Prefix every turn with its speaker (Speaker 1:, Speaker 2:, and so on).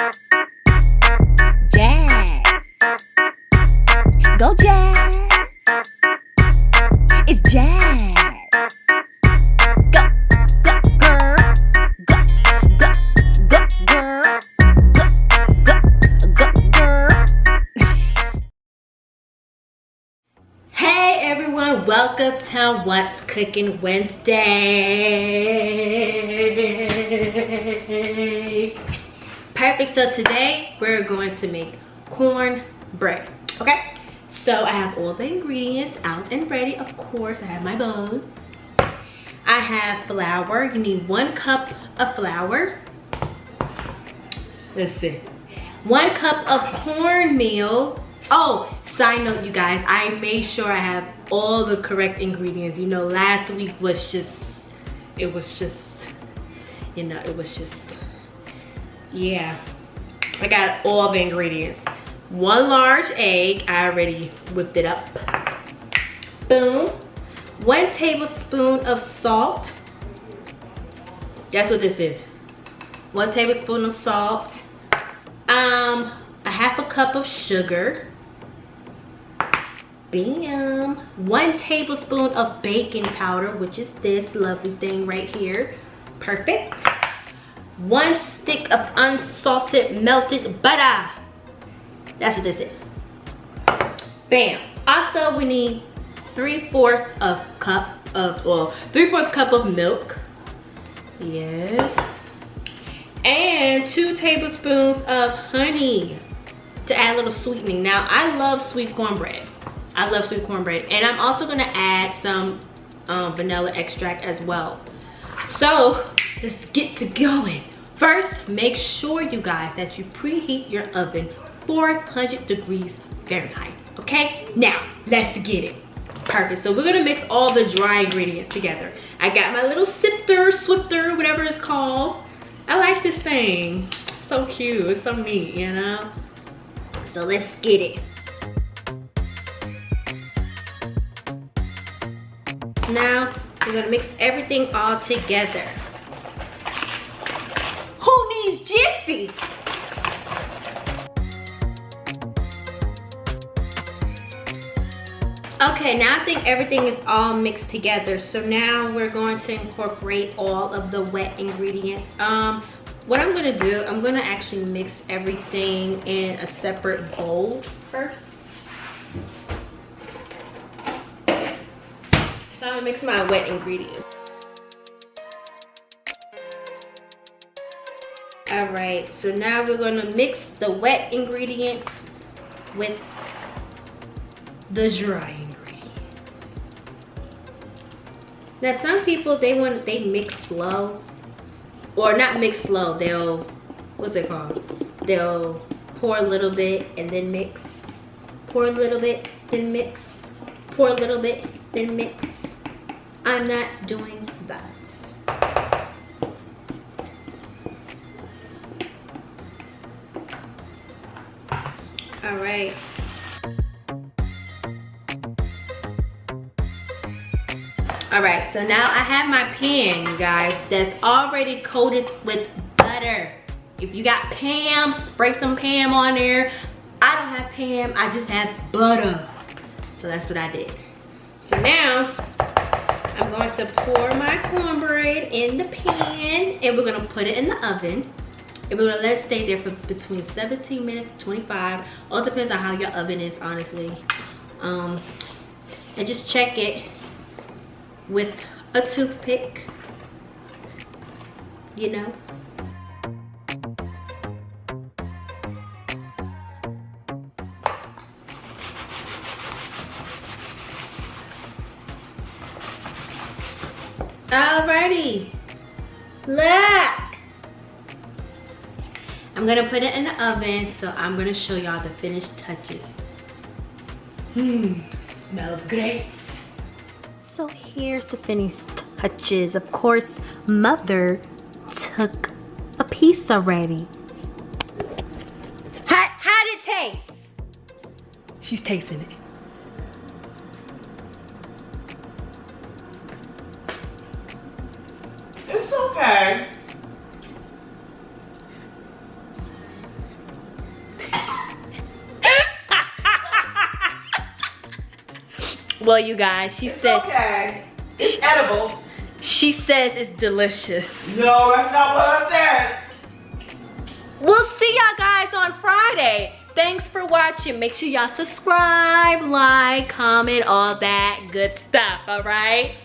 Speaker 1: Jazz. Go Jazz. It's Jazz. Go, go, girl. Go, go, go, girl. Go, go, go, girl. Hey everyone, welcome to What's Cooking Wednesday. Perfect. So today we're going to make cornbread. Okay, so I have all the ingredients out and ready. Of course, I have my bowl. I have flour. You need 1 cup of flour. Let's see, 1 cup of cornmeal. Oh, side note, you guys, I made sure I have all the correct ingredients. You know, last week was just, yeah. I got all the ingredients. 1 large egg, I already whipped it up. Boom. 1 tablespoon of salt. That's what this is. 1 tablespoon of salt. A half a cup of sugar. Bam. 1 tablespoon of baking powder, which is this lovely thing right here. Perfect. 1 stick of unsalted melted butter. That's what this is. Bam. Also, we need 3/4 cup of milk. Yes. And 2 tablespoons of honey to add a little sweetening. Now, I love sweet cornbread. I love sweet cornbread. And I'm also gonna add some vanilla extract as well. So, let's get to going. First, make sure, you guys, that you preheat your oven 400 degrees Fahrenheit. Okay, now let's get it. Perfect. So we're gonna mix all the dry ingredients together. I got my little swifter, whatever it's called. I like this thing. So cute. It's so neat, you know? So let's get it. Now we're gonna mix everything all together. Who needs Jiffy? Okay, now I think everything is all mixed together. So now we're going to incorporate all of the wet ingredients. What I'm gonna do, I'm gonna actually mix everything in a separate bowl first. So I'm gonna mix my wet ingredients. All right, so now we're gonna mix the wet ingredients with the dry ingredients. Now some people, they mix slow, or not mix slow, they'll, what's it called? They'll pour a little bit and then mix, pour a little bit, then mix, pour a little bit, then mix. I'm not doing that. All right. All right, so now I have my pan, you guys, that's already coated with butter. If you got Pam, spray some Pam on there. I don't have Pam, I just have butter. So that's what I did. So now I'm going to pour my cornbread in the pan and we're gonna put it in the oven. And we're gonna let it stay there for between 17 minutes to 25. All depends on how your oven is, honestly. And just check it with a toothpick, you know. Alrighty, look. I'm gonna put it in the oven, so I'm gonna show y'all the finished touches. Smells great. So here's the finished touches. Of course, Mother took a piece already. How did it taste? She's tasting it.
Speaker 2: It's okay.
Speaker 1: Well, you guys, she says.
Speaker 2: Okay. It's edible.
Speaker 1: She says it's delicious.
Speaker 2: No, that's not what I said.
Speaker 1: We'll see y'all guys on Friday. Thanks for watching. Make sure y'all subscribe, like, comment, all that good stuff, all right?